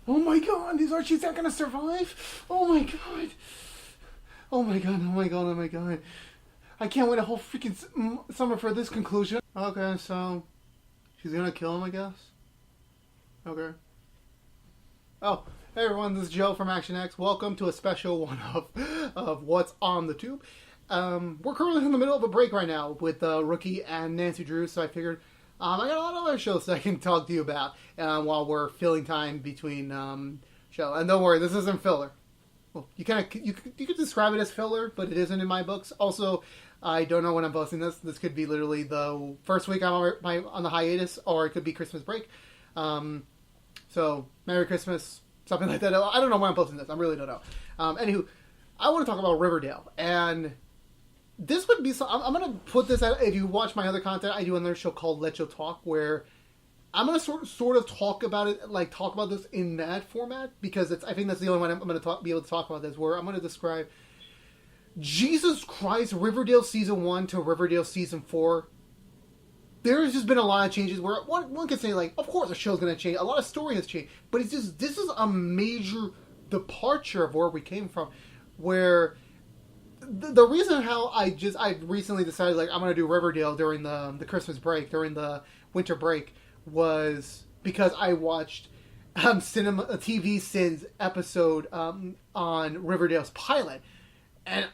Oh my god, these Archies not gonna survive? Oh my god. Oh my god, oh my god, oh my god. I can't wait a whole freaking summer for this conclusion. Okay, so she's gonna kill him, I guess. Okay. Oh, hey everyone, this is Joe from ActionX. Welcome to a special one of What's on the Tube. We're currently in the middle of a break right now with Rookie and Nancy Drew, so I figured I got a lot of other shows that I can talk to you about while we're filling time between show. And don't worry, this isn't filler. Well, you could describe it as filler, but it isn't in my books. Also, I don't know when I'm posting this. This could be literally the first week I'm on the hiatus, or it could be Christmas break. So, Merry Christmas, something like that. I don't know when I'm posting this. I really don't know. Anywho, I want to talk about Riverdale. And this would be... I'm going to put this out... If you watch my other content, I do another show called Let You Talk, where I'm going to sort of talk about it, like talk about this in that format, because I think that's the only one I'm going to be able to talk about this, where I'm going to describe Jesus Christ, Riverdale Season 1 to Riverdale Season 4. There's just been a lot of changes where one could say, like, of course the show's going to change. A lot of story has changed. But it's just, this is a major departure of where we came from. Where the reason how I recently decided, like, I'm going to do Riverdale during the Christmas break, during the winter break, was because I watched TV Sin's episode on Riverdale's pilot. And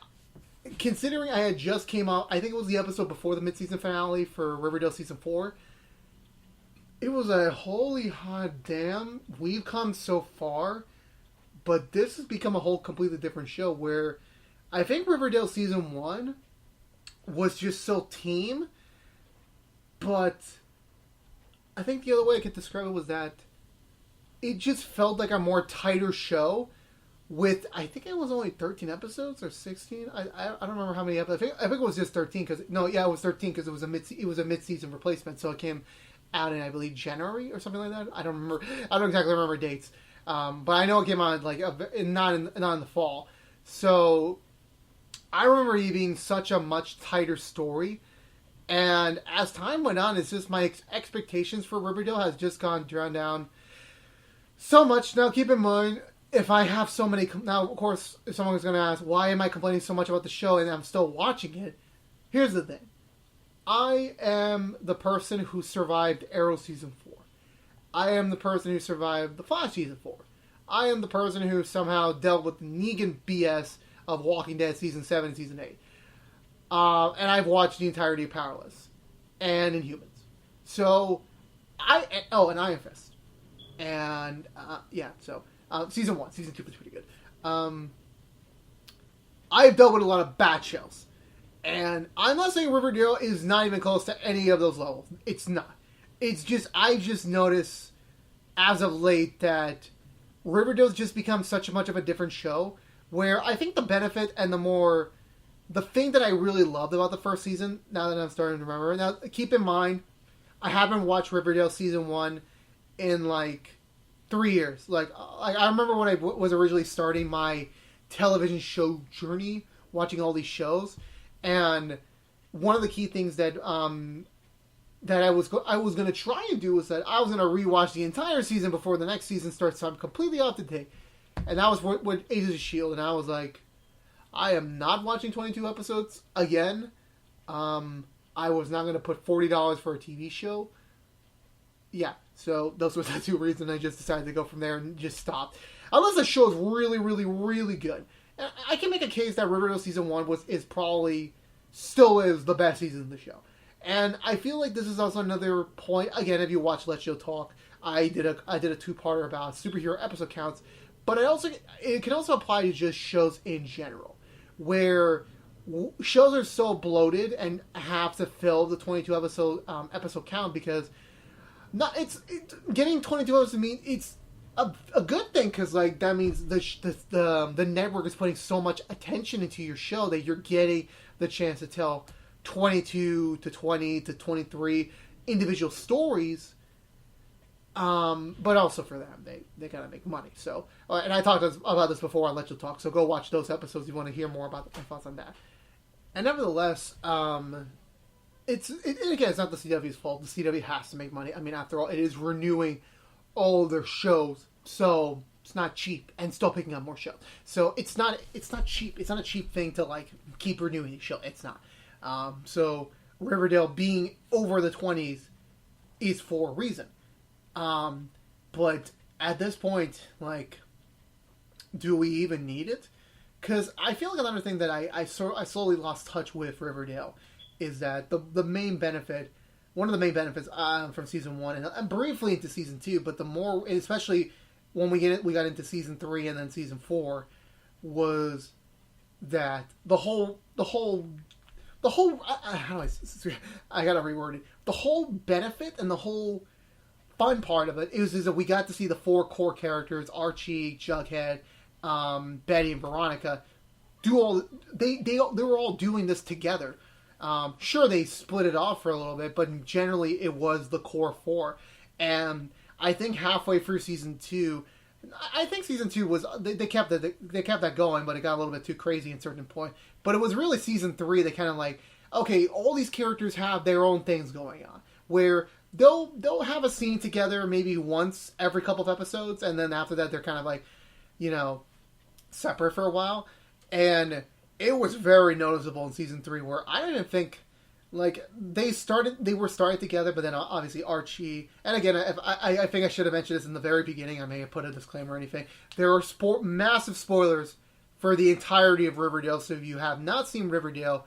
considering I had just came out, I think it was the episode before the mid-season finale for Riverdale Season 4, it was a holy hot damn, we've come so far, but this has become a whole completely different show, where I think Riverdale Season 1 was just so tame, but I think the other way I could describe it was that it just felt like a more tighter show. With, I think it was only 13 episodes or 16. I don't remember how many episodes. I think it was just 13 because it was 13 because it was a mid-season replacement, so it came out in, I believe, January or something like that. I don't exactly remember dates, but I know it came out like not in the fall. So I remember it being such a much tighter story, and as time went on, it's just my expectations for Riverdale has just gone down so much. Now, keep in mind, if I have so many... Now, of course, if someone's going to ask, why am I complaining so much about the show and I'm still watching it? Here's the thing. I am the person who survived Arrow Season 4. I am the person who survived The Flash Season 4. I am the person who somehow dealt with the Negan BS of Walking Dead Season 7 and Season 8. And I've watched the entirety of Powerless. And Inhumans. So, and Iron Fist. And, so... Season 1. Season 2 was pretty good. I've dealt with a lot of bad shows. And I'm not saying Riverdale is not even close to any of those levels. It's not. It's just, I just noticed as of late that Riverdale's just become such much of a different show, where I think the benefit and the thing that I really loved about the first season, now that I'm starting to remember, now keep in mind, I haven't watched Riverdale Season 1 in like 3 years. Like I remember when I was originally starting my television show journey, watching all these shows, and one of the key things that I was going to try and do was that I was going to rewatch the entire season before the next season starts, so I'm completely off to date. And that was with Agents of S.H.I.E.L.D., and I was like, I am not watching 22 episodes again. I was not going to put $40 for a TV show. Yeah, so those were the two reasons I just decided to go from there and just stop. Unless the show is really, really, really good. And I can make a case that Riverdale Season 1 still is the best season of the show. And I feel like this is also another point. Again, if you watch Let You Talk, I did a two-parter about superhero episode counts. But it can also apply to just shows in general, where shows are so bloated and have to fill the 22 episode count because getting 22 episodes mean it's a good thing, because like that means the network is putting so much attention into your show that you're getting the chance to tell 22 to 20 to 23 individual stories. But also for them, they gotta make money. So, and I talked about this before on Let You Talk, so go watch those episodes if you want to hear more about my thoughts on that. And nevertheless, it's not the CW's fault. The CW has to make money. I mean, after all, it is renewing all their shows So it's not cheap, and still picking up more shows. So it's not cheap. It's not a cheap thing to like keep renewing the show. It's not. So Riverdale being over the 20s is for a reason. But at this point, like, do we even need it? Because I feel like another thing that I slowly lost touch with Riverdale is that the main benefit, one of the main benefits from season 1 and briefly into season 2, but the more, especially when we got into season 3 and then season 4, was that the whole how do I gotta reword it. The whole benefit and the whole fun part of it is that we got to see the 4 core characters, Archie, Jughead, Betty, and Veronica, do all. They were all doing this together. Sure, they split it off for a little bit, but generally it was the core 4. And I think halfway through season 2, I think season 2 was they kept that going, but it got a little bit too crazy at a certain point. But it was really season 3 that kind of like, okay, all these characters have their own things going on, where they'll have a scene together maybe once every couple of episodes, and then after that they're kind of like, separate for a while. And it was very noticeable in season 3 where I didn't think, like, they were starting together, but then obviously Archie, and again, I think I should have mentioned this in the very beginning. I may have put a disclaimer or anything. There are massive spoilers for the entirety of Riverdale, so if you have not seen Riverdale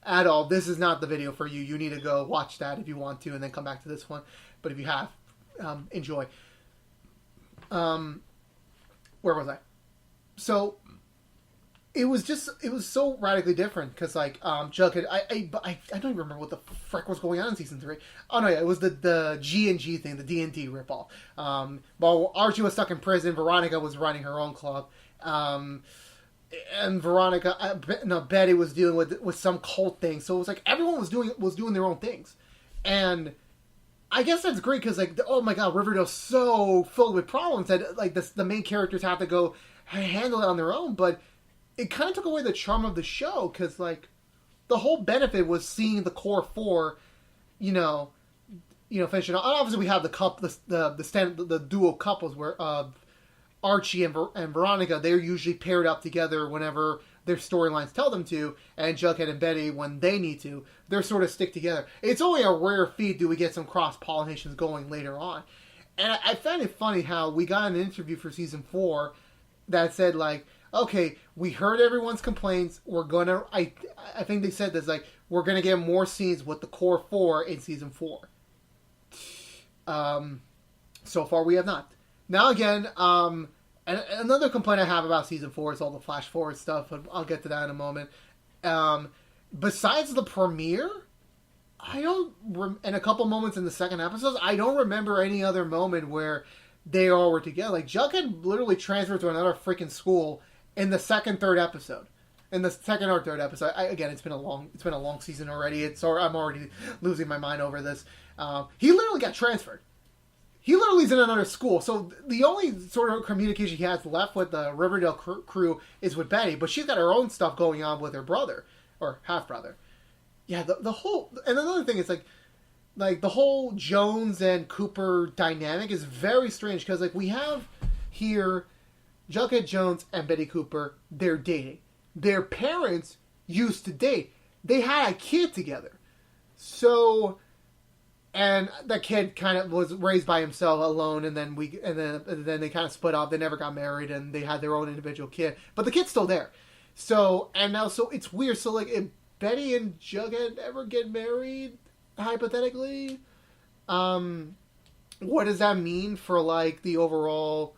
at all, this is not the video for you. You need to go watch that if you want to, and then come back to this one. But if you have, enjoy. Where was I? So it was so radically different because, like, Jughead, I don't even remember what the frick was going on in season 3. Oh no, yeah, it was the G&G thing, the D&D ripoff. While Archie was stuck in prison, Veronica was running her own club. And Betty was dealing with some cult thing. So it was like everyone was doing their own things, and I guess that's great because, like, oh my god, Riverdale's so filled with problems that, like, the main characters have to go handle it on their own. But it kind of took away the charm of the show because, like, the whole benefit was seeing the core 4, finish it. Obviously, we have the duo couples where Archie and Veronica, they're usually paired up together whenever their storylines tell them to, and Jughead and Betty, when they need to, they're sort of stick together. It's only a rare feat do we get some cross-pollinations going later on. And I found it funny how we got an interview for season 4 that said, like, okay, we heard everyone's complaints, we're gonna, I think they said this, like, we're gonna get more scenes with the core 4 in season 4. So far we have not. Now again, and another complaint I have about season 4 is all the flash forward stuff, but I'll get to that in a moment. Besides the premiere, and a couple moments in the second episode, I don't remember any other moment where they all were together. Like, Jughead literally transferred to another freaking school in the second or third episode. Again, it's been a long season already. I'm already losing my mind over this. He literally got transferred. He literally is in another school. So the only sort of communication he has left with the Riverdale crew is with Betty. But she's got her own stuff going on with her brother. Or half-brother. Yeah, the whole... And another thing is, like the whole Jones and Cooper dynamic is very strange. Because, like, we have here Jughead Jones and Betty Cooper. They're dating. Their parents used to date. They had a kid together. So... And that kid kind of was raised by himself alone, and then they kind of split off. They never got married, and they had their own individual kid. But the kid's still there. So it's weird. So, like, if Betty and Jughead ever get married, hypothetically, what does that mean for, like, the overall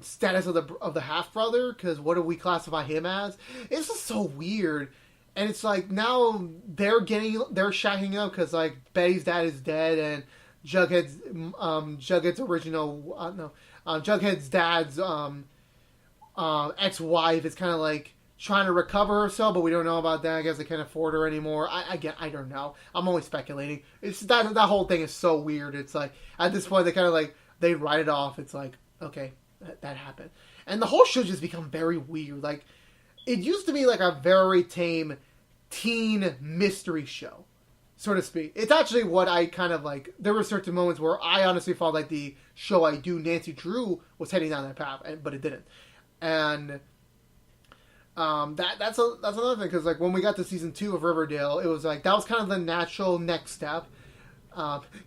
status of the half brother? Because what do we classify him as? It's just so weird. And it's like, now they're shacking up because, like, Betty's dad is dead, and Jughead's dad's ex-wife is kind of like trying to recover herself, but we don't know about that. I guess they can't afford her anymore. I don't know. I'm only speculating. It's that whole thing is so weird. It's like, at this point, they kind of like, they write it off. It's like, okay, that happened. And the whole show just become very weird. Like, it used to be like a very tame teen mystery show, so to speak. It's actually what I kind of like. There were certain moments where I honestly felt like the show I do, Nancy Drew was heading down that path, but it didn't. And that's another thing, because like when we got to season 2 of Riverdale, it was like that was kind of the natural next step.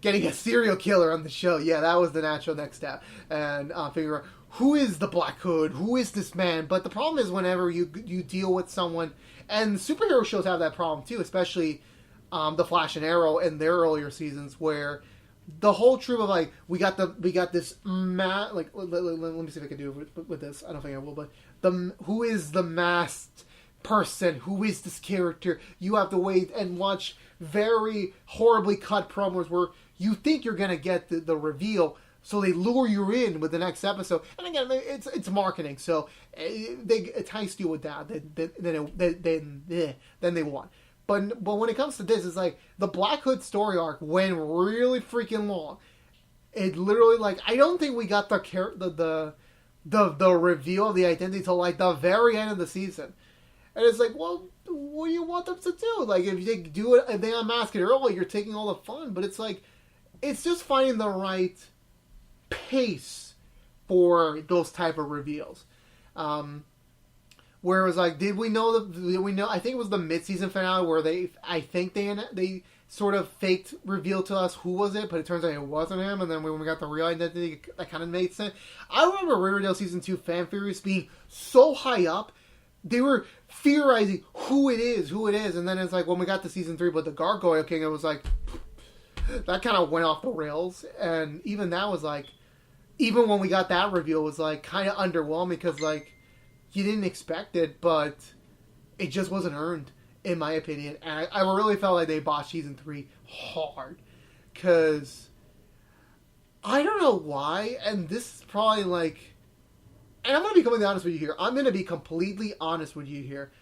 Getting a serial killer on the show, yeah, that was the natural next step, and figure out who is the Black Hood, who is this man. But the problem is whenever you deal with someone, and superhero shows have that problem too, especially the Flash and Arrow in their earlier seasons, where the whole troop of like we got this like let me see if I can do it with this. I don't think I will, but who is the masked person? Who is this character? You have to wait and watch very horribly cut promos where you think you're gonna get the reveal, so they lure you in with the next episode. And again, it's marketing, so they entice you with that. Then they want. But when it comes to this, it's like the Black Hood story arc went really freaking long. It literally, like, I don't think we got the reveal of the identity till like the very end of the season. And it's like, well, what do you want them to do? Like, if they do it, if they unmask it early, you're taking all the fun. But it's like, it's just finding the right pace for those type of reveals. Where it was like, did we know? I think it was the mid-season finale where they sort of faked reveal to us who was it, but it turns out it wasn't him. And then when we got the real identity, that kind of made sense. I remember Riverdale season 2 fan theories being so high up. They were theorizing who it is, and then it's like when we got to season 3 with the Gargoyle King, it was like that kind of went off the rails, and even that was like, even when we got that reveal, was like kind of underwhelming because like you didn't expect it, but it just wasn't earned, in my opinion. And I really felt like they botched season 3 hard, because I don't know why, and this is probably like. And I'm going to be completely honest with you here. I'm going to be completely honest with you here.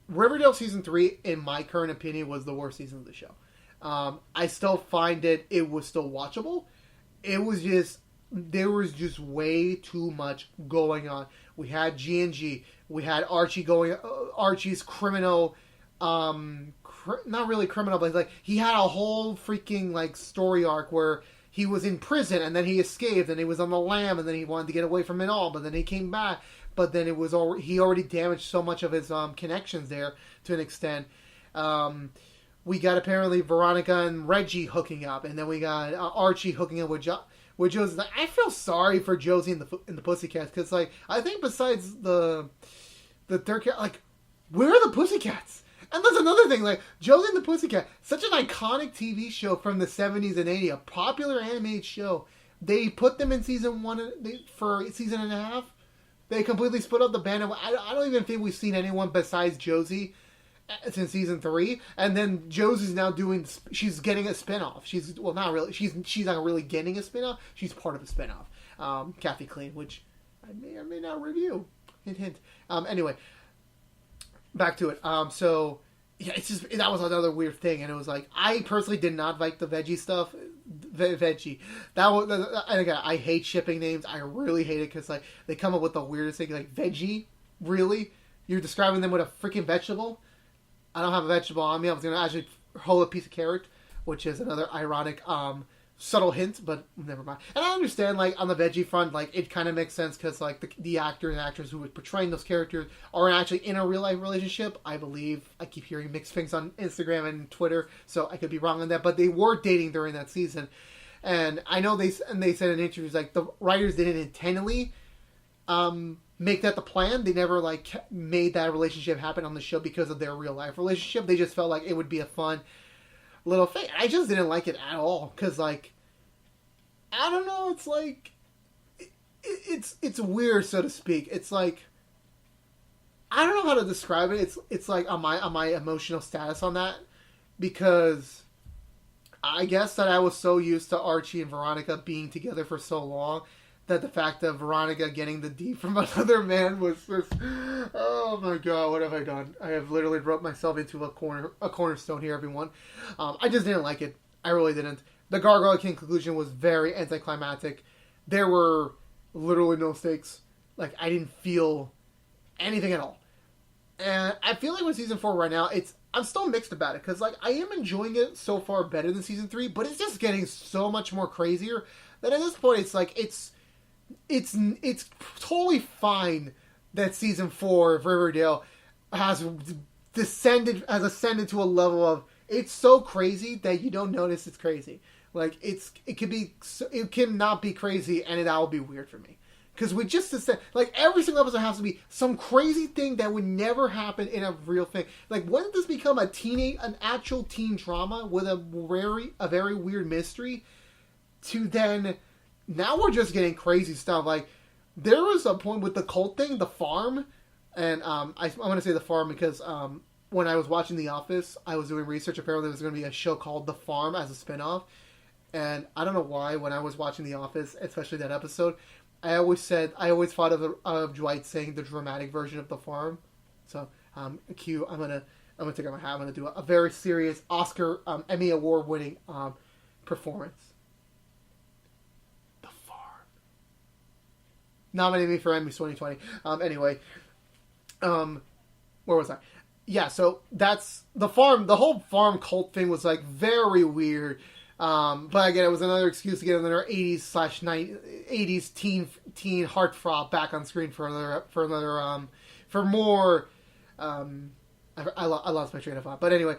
Riverdale Season 3, in my current opinion, was the worst season of the show. I still find it was still watchable. It was just, there was just way too much going on. We had G&G. We had Archie's criminal, not really criminal, but like, he had a whole freaking like story arc where he was in prison, and then he escaped, and he was on the lam, and then he wanted to get away from it all, but then he came back. But then it was he already damaged so much of his connections there to an extent. We got apparently Veronica and Reggie hooking up, and then we got Archie hooking up with Josie. I feel sorry for Josie and the Pussycats, because like I think besides the third cat, like where are the Pussycats? And that's another thing, like, Josie and the Pussycat, such an iconic TV show from the 70s and 80s, a popular animated show. They put them in season 1 for a season and a half. They completely split up the band. I don't even think we've seen anyone besides Josie since season 3. And then Josie's now she's getting a spinoff. Well, not really. She's not really getting a spinoff. She's part of a spinoff. Kathy Clean, which I may or may not review. Hint, hint. Anyway. Back to it. So, yeah, it's just, that was another weird thing. And it was like, I personally did not like the veggie stuff. Veggie. And again, I hate shipping names. I really hate it because, like, they come up with the weirdest thing. Like, veggie? Really? You're describing them with a freaking vegetable? I don't have a vegetable on me. I was going to actually hold a piece of carrot, which is another ironic, subtle hint, but never mind. And I understand, like, on the veggie front, like, it kind of makes sense because, like, the actor and actress who were portraying those characters are actually in a real-life relationship, I believe. I keep hearing mixed things on Instagram and Twitter, so I could be wrong on that, but they were dating during that season. And I know they said in interviews, like, the writers didn't intentionally make that the plan. They never, like, made that relationship happen on the show because of their real-life relationship. They just felt like it would be a fun little thing. I just didn't like it at all because, like, I don't know. It's like it's weird, so to speak. It's like I don't know how to describe it. It's like on my emotional status on that, because I guess that I was so used to Archie and Veronica being together for so long that the fact of Veronica getting the D from another man was just, oh my god, what have I done? I have literally wrote myself into a cornerstone here, everyone. I just didn't like it. I really didn't. The Gargoyle King conclusion was very anticlimactic. There were literally no stakes. Like, I didn't feel anything at all. And I feel like with season 4 right now, I'm still mixed about it, because, like, I am enjoying it so far better than season 3, but it's just getting so much more crazier that at this point it's like it's totally fine that season 4 of Riverdale has ascended to a level of it's so crazy that you don't notice it's crazy. Like it cannot be crazy, and that will be weird for me. Because we just said, like, every single episode has to be some crazy thing that would never happen in a real thing. Like, when did this become an actual teen drama with a very weird mystery? To then, now we're just getting crazy stuff. Like, there was a point with the cult thing, the farm, and I'm going to say the farm because when I was watching The Office, I was doing research. Apparently, there was going to be a show called The Farm as a spinoff. And I don't know why, when I was watching The Office, especially that episode, I always thought of Dwight saying the dramatic version of The Farm. So, Q, I'm gonna take out my hat. I'm gonna do a very serious Oscar, Emmy Award winning performance. The Farm. Nominated me for Emmys 2020. Anyway, where was I? Yeah, so that's the farm. The whole farm cult thing was like very weird. But again, it was another excuse to get another 80s teen heartthrob back on screen for more. I lost my train of thought. But anyway,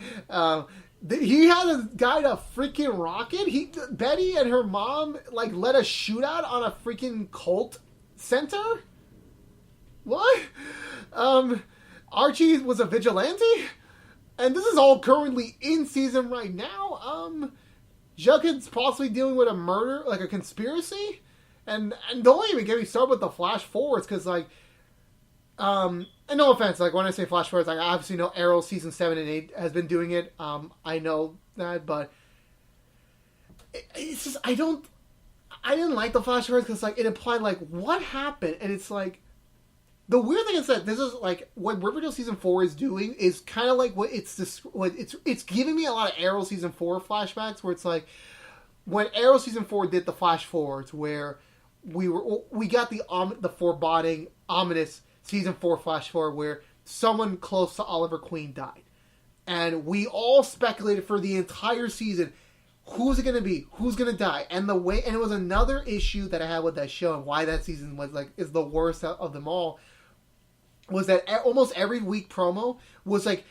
he had a guy to freaking rocket. Betty and her mom like led a shootout on a freaking cult center. What? Archie was a vigilante, and this is all currently in season right now. Jughead's possibly dealing with a murder, like a conspiracy, and don't even get me started with the flash forwards, because like, and no offense, like when I say flash forwards, like I obviously know Arrow season 7 and 8 has been doing it. I know that, but it's just I didn't like the flash forwards because like it implied like what happened, and it's like. The weird thing is that this is like what Riverdale season 4 is doing is kind of like what it's giving me a lot of Arrow season 4 flashbacks where it's like when Arrow season 4 did the flash forwards where we got the foreboding ominous season 4 flash forward where someone close to Oliver Queen died, and we all speculated for the entire season who's it going to be, who's going to die, and it was another issue that I had with that show and why that season was like is the worst of them all. Was that almost every week promo was like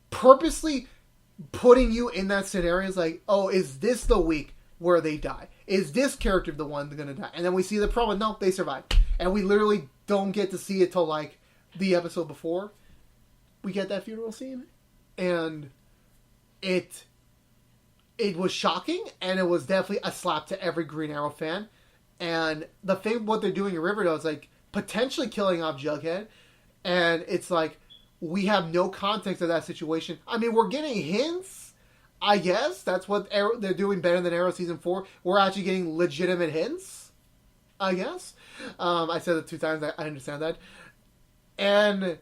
purposely putting you in that scenario. It's like, oh, is this the week where they die? Is this character the one that's going to die? And then we see the promo, no, they survive. And we literally don't get to see it till like the episode before we get that funeral scene. And it was shocking, and it was definitely a slap to every Green Arrow fan. And the thing, what they're doing in Riverdale is like potentially killing off Jughead. And it's like, we have no context of that situation. I mean, we're getting hints, I guess. That's what they're doing better than Arrow Season 4. We're actually getting legitimate hints, I guess. I said it 2 times. I understand that. And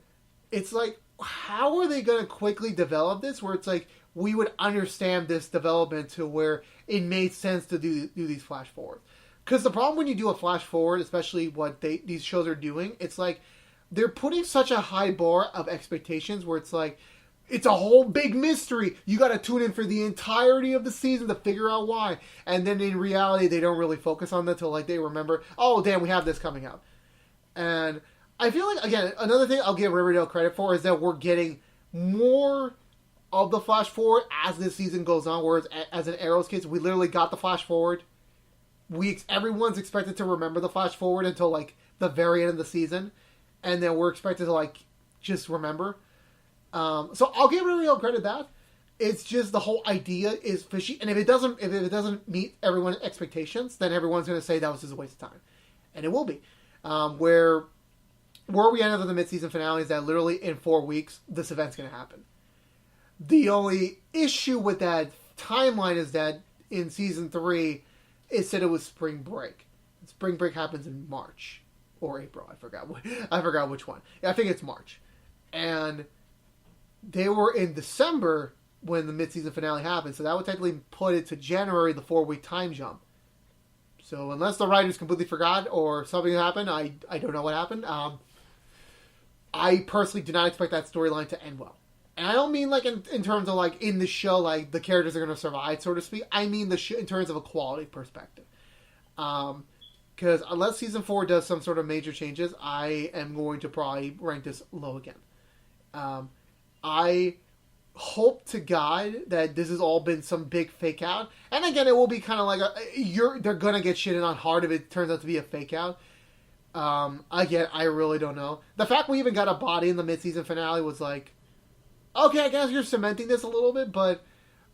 it's like, how are they going to quickly develop this? Where it's like, we would understand this development to where it made sense to do these flash forwards. Because the problem when you do a flash forward, especially what these shows are doing, it's like, they're putting such a high bar of expectations where it's like, it's a whole big mystery. You got to tune in for the entirety of the season to figure out why. And then in reality, they don't really focus on that until like they remember, oh, damn, we have this coming out. And I feel like, again, another thing I'll give Riverdale credit for is that we're getting more of the flash forward as this season goes on. Whereas as an Arrow's case, we literally got the flash forward. Everyone's expected to remember the flash forward until like the very end of the season. And then we're expected to like just remember. So I'll give Riverdale credit that. It's just the whole idea is fishy, and if it doesn't meet everyone's expectations, then everyone's going to say that was just a waste of time, and it will be. Where we end up in the mid-season finale is that literally in 4 weeks this event's going to happen. The only issue with that timeline is that in season 3, it said it was spring break. Spring break happens in March. Or April, I forgot which one. I think it's March. And they were in December when the mid-season finale happened, so that would technically put it to January, the 4-week time jump. So unless the writers completely forgot or something happened, I don't know what happened. I personally do not expect that storyline to end well. And I don't mean like in terms of like in the show, like the characters are going to survive, so to speak. I mean in terms of a quality perspective. Because unless season 4 does some sort of major changes, I am going to probably rank this low again. I hope to God that this has all been some big fake out. And again, it will be kind of like they're gonna get shitted on hard if it turns out to be a fake out. Again, I really don't know. The fact we even got a body in the mid-season finale was like, okay, I guess you're cementing this a little bit, but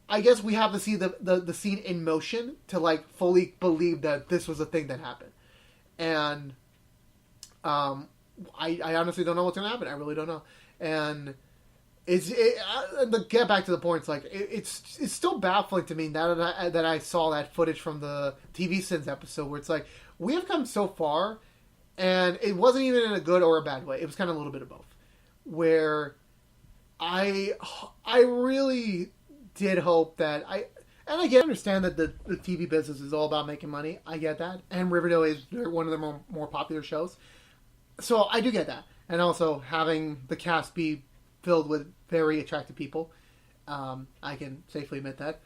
I guess we have to see the scene in motion to like fully believe that this was a thing that happened. And I honestly don't know what's gonna happen. I really don't know. And to get back to the point, it's like it's still baffling to me now that I saw that footage from the TV Sins episode where it's like we have come so far, and it wasn't even in a good or a bad way. It was kind of a little bit of both. Where I really did hope that and again, I understand that the TV business is all about making money. I get that, and Riverdale is one of the more popular shows, so I do get that, and also having the cast be filled with very attractive people. I can safely admit that.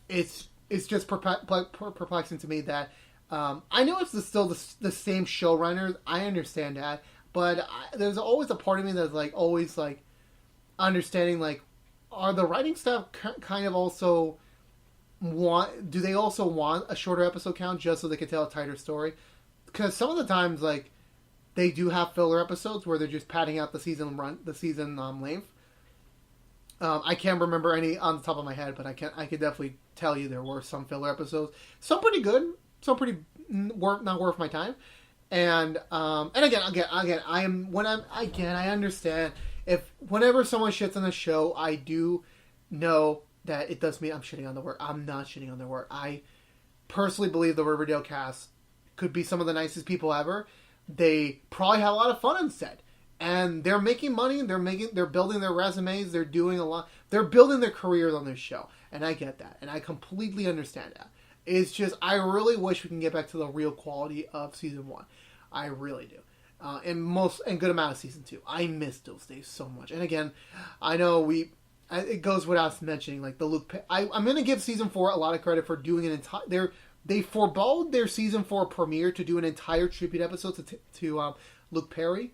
It's just perplexing to me that I know it's still the same showrunners. I understand that, but there's always a part of me that's like always like understanding like, are the writing staff kind of also do they also want a shorter episode count just so they can tell a tighter story? Because some of the times like they do have filler episodes where they're just padding out the season length. I can't remember any on the top of my head, but I could definitely tell you there were some filler episodes. Some pretty good, some pretty not worth my time. And again, I understand if whenever someone shits on a show, I do know that it does mean I'm shitting on the work. I'm not shitting on their work. I personally believe the Riverdale cast could be some of the nicest people ever. They probably have a lot of fun on set, and they're making money. They're building their resumes. They're doing a lot. They're building their careers on this show, and I get that, and I completely understand that. It's just I really wish we can get back to the real quality of season 1. I really do, and good amount of season 2. I miss those days so much. And again, I know it goes without mentioning like the Luke. I'm going to give season 4 a lot of credit for doing an entire. They forebode their season 4 premiere to do an entire tribute episode to Luke Perry.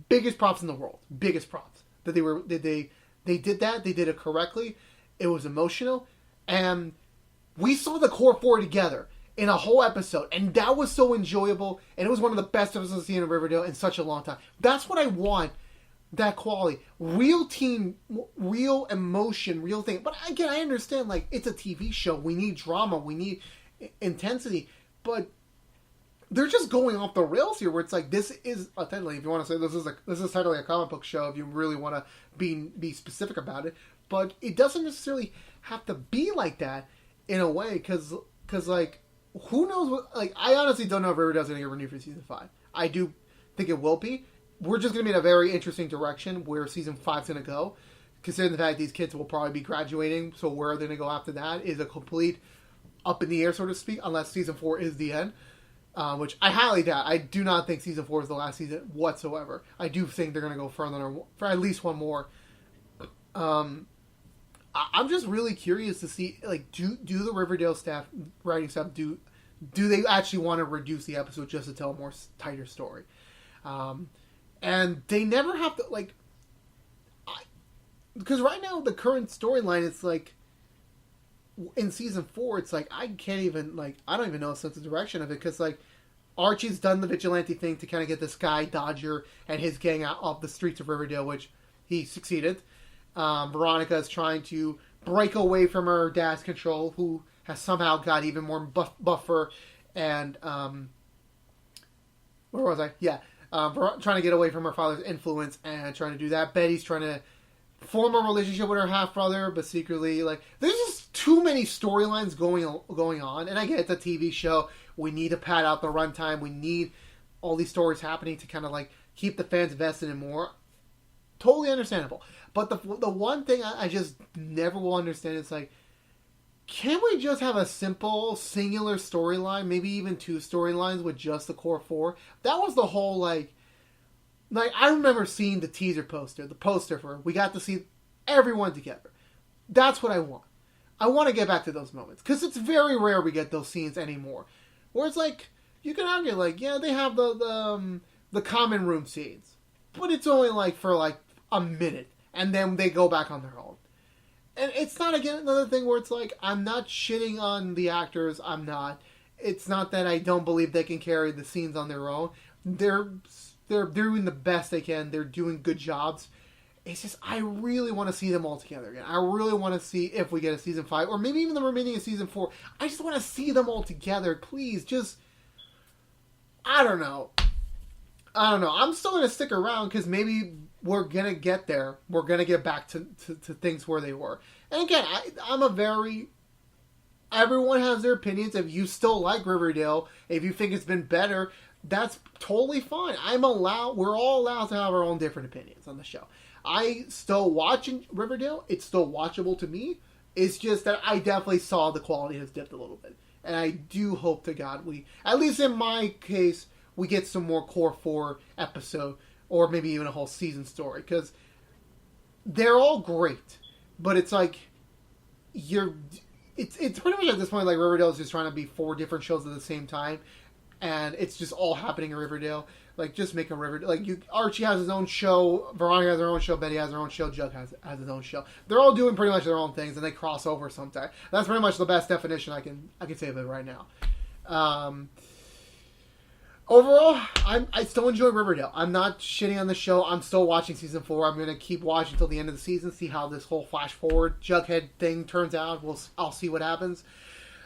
Biggest props in the world. Biggest props that they did that. They did it correctly. It was emotional, and we saw the core 4 together in a whole episode, and that was so enjoyable. And it was one of the best episodes I've seen in Riverdale in such a long time. That's what I want. That quality, real team, real emotion, real thing. But again, I understand like it's a TV show. We need drama. We need intensity, but they're just going off the rails here where it's like this is technically, if you want to say this is technically a comic book show if you really want to be specific about it, but it doesn't necessarily have to be like that in a way because like who knows what, like I honestly don't know if Riverdale's going to get renewed for season 5. I do think it will be. We're just going to be in a very interesting direction where season 5's going to go, considering the fact these kids will probably be graduating, so where they're going to go after that is a complete up in the air, so to speak, unless season 4 is the end, which I highly doubt. I do not think season 4 is the last season whatsoever. I do think they're going to go further for at least one more. I'm just really curious to see, like, do the Riverdale writing staff, do they actually want to reduce the episode just to tell a more tighter story? And they never have to, like, because right now the current storyline, it's like, in season 4, it's like I can't even I don't even know a sense of direction of it because like Archie's done the vigilante thing to kind of get this guy Dodger and his gang out off the streets of Riverdale, which he succeeded. Veronica is trying to break away from her dad's control, who has somehow got even more buffer. And where was I? Yeah, trying to get away from her father's influence and trying to do that. Betty's trying to form a relationship with her half brother, but secretly, like, there's just too many storylines going on. And I get it's a TV show. We need to pad out the runtime. We need all these stories happening to kind of like keep the fans invested in more. Totally understandable. But the one thing I just never will understand is like, can't we just have a simple singular storyline, maybe even 2 storylines with just the core 4? That was the whole like I remember seeing the teaser poster, the poster for we got to see everyone together. That's what I want. I want to get back to those moments because it's very rare we get those scenes anymore. Where it's like, you can argue, like, yeah, they have the common room scenes, but it's only like for like a minute, and then they go back on their own. And it's not, again, another thing where it's like, I'm not shitting on the actors. I'm not. It's not that I don't believe they can carry the scenes on their own. They're doing the best they can. They're doing good jobs. It's just, I really want to see them all together again. I really want to see if we get a season 5, or maybe even the remaining of season 4. I just want to see them all together. Please, just, I don't know. I'm still going to stick around because maybe we're going to get there. We're going to get back to things where they were. And again, everyone has their opinions. If you still like Riverdale, if you think it's been better, that's totally fine. We're all allowed to have our own different opinions on the show. I still watching Riverdale. It's still watchable to me. It's just that I definitely saw the quality has dipped a little bit. And I do hope to God at least in my case, we get some more core 4 episode, or maybe even a whole season story. Because they're all great. But it's like, it's pretty much at this point like Riverdale is just trying to be 4 different shows at the same time. And it's just all happening in Riverdale. Like, just make a Riverdale. Like, Archie has his own show, Veronica has her own show, Betty has her own show, Jug has his own show. They're all doing pretty much their own things, and they cross over sometimes. That's pretty much the best definition I can say of it right now. Overall, I still enjoy Riverdale. I'm not shitting on the show. I'm still watching season 4. I'm going to keep watching until the end of the season, see how this whole flash forward Jughead thing turns out. I'll see what happens.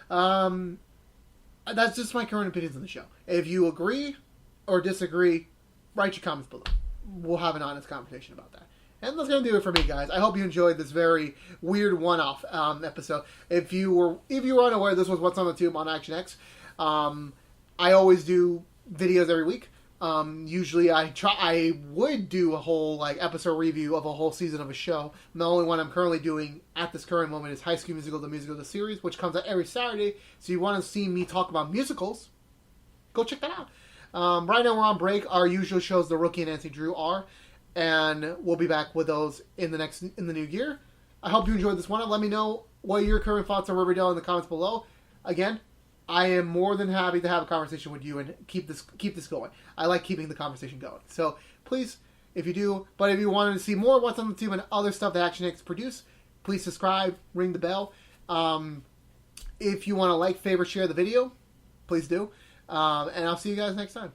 That's just my current opinions on the show. If you agree or disagree, write your comments below. We'll have an honest conversation about that. And that's going to do it for me, guys. I hope you enjoyed this very weird one-off episode. If you were unaware, this was What's on the Tube on ActionX. I always do videos every week. Usually I would do a whole like episode review of a whole season of a show. The only one I'm currently doing at this current moment is High School Musical, the series, which comes out every Saturday. So you want to see me talk about musicals, go check that out. Right now we're on break. Our usual shows, The Rookie and Nancy Drew, are, and we'll be back with those in the new year. I hope you enjoyed this one. Let me know what your current thoughts on Riverdale in the comments below. Again, I am more than happy to have a conversation with you and keep this going. I like keeping the conversation going. So please, if you do, but if you wanted to see more What's on the Tube and other stuff that ActionX produce, please subscribe, ring the bell. If you want to like, favorite, share the video, please do. And I'll see you guys next time.